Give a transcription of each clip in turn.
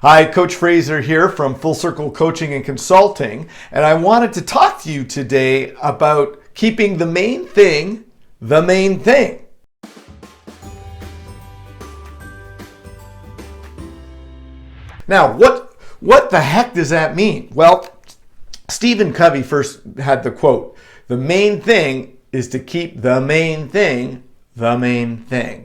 Hi, Coach Fraser here from Full Circle Coaching and Consulting, and I wanted to talk to you today about keeping the main thing the main thing. Now, what the heck does that mean? Well, Stephen Covey first had the quote, "The main thing is to keep the main thing the main thing."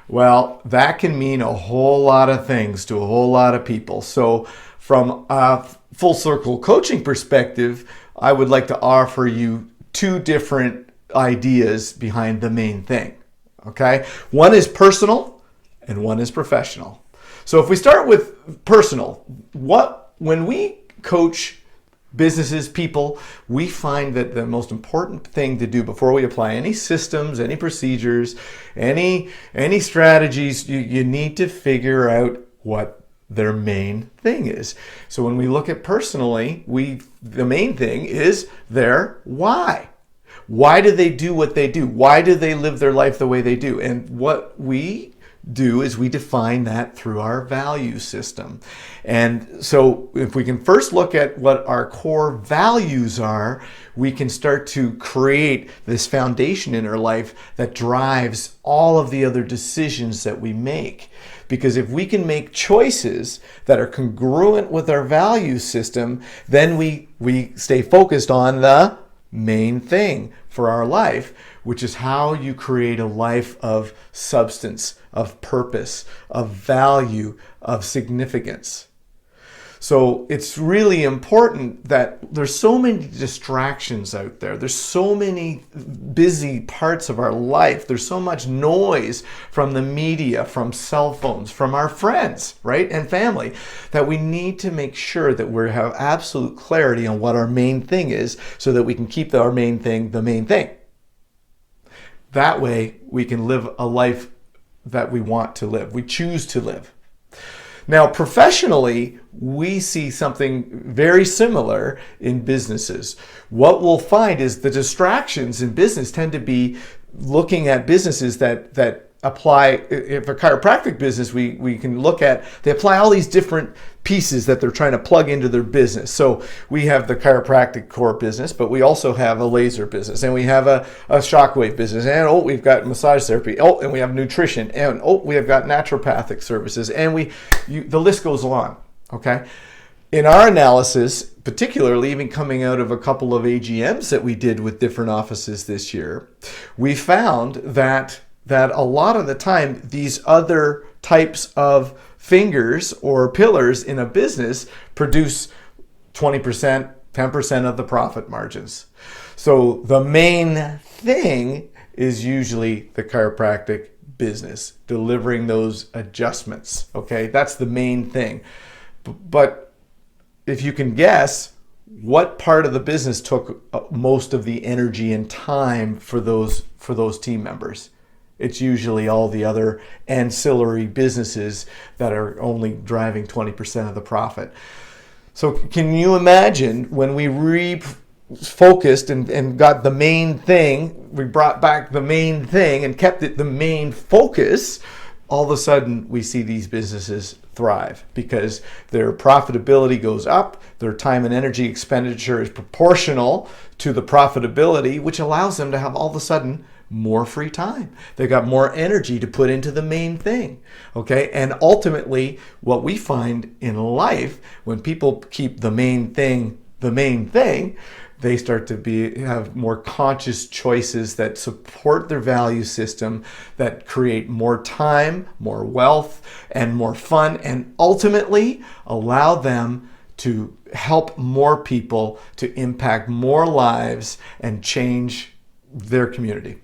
Well, that can mean a whole lot of things to a whole lot of people. So from a full circle coaching perspective, I would like to offer you two different ideas behind the main thing. Okay? One is personal and one is professional. So if we start with personal, when we coach businesses, people, we find that the most important thing to do before we apply any systems, any procedures, any strategies, you need to figure out what their main thing is. So when we look at personally, the main thing is their why. Why do they do what they do? Why do they live their life the way they do? And what we do is we define that through our value system. And so if we can first look at what our core values are, we can start to create this foundation in our life that drives all of the other decisions that we make. Because if we can make choices that are congruent with our value system, then we stay focused on the main thing for our life, which is how you create a life of substance, of purpose, of value, of significance. So it's really important that there's so many distractions out there. There's so many busy parts of our life. There's so much noise from the media, from cell phones, from our friends, right? And family, that we need to make sure that we have absolute clarity on what our main thing is so that we can keep our main thing the main thing. That way we can live a life that we want to live, we choose to live. Now, professionally, we see something very similar in businesses. What we'll find is the distractions in business tend to be looking at businesses that apply, if a chiropractic business, we can look at, they apply all these different pieces that they're trying to plug into their business. So we have the chiropractic core business, but we also have a laser business, and we have a shockwave business, and we've got massage therapy, and we have nutrition, and we have got naturopathic services, and the list goes on, okay? In our analysis, particularly even coming out of a couple of AGMs that we did with different offices this year, we found that a lot of the time, these other types of fingers or pillars in a business produce 20%, 10% of the profit margins. So the main thing is usually the chiropractic business, delivering those adjustments, okay? That's the main thing. But if you can guess, what part of the business took most of the energy and time for those team members? It's usually all the other ancillary businesses that are only driving 20% of the profit. So can you imagine when we refocused and got the main thing, we brought back the main thing and kept it the main focus, all of a sudden we see these businesses thrive because their profitability goes up, their time and energy expenditure is proportional to the profitability, which allows them to have all of a sudden more free time. They've got more energy to put into the main thing, okay? And ultimately, what we find in life, when people keep the main thing, they start to have more conscious choices that support their value system, that create more time, more wealth, and more fun, and ultimately allow them to help more people, to impact more lives, and change their community.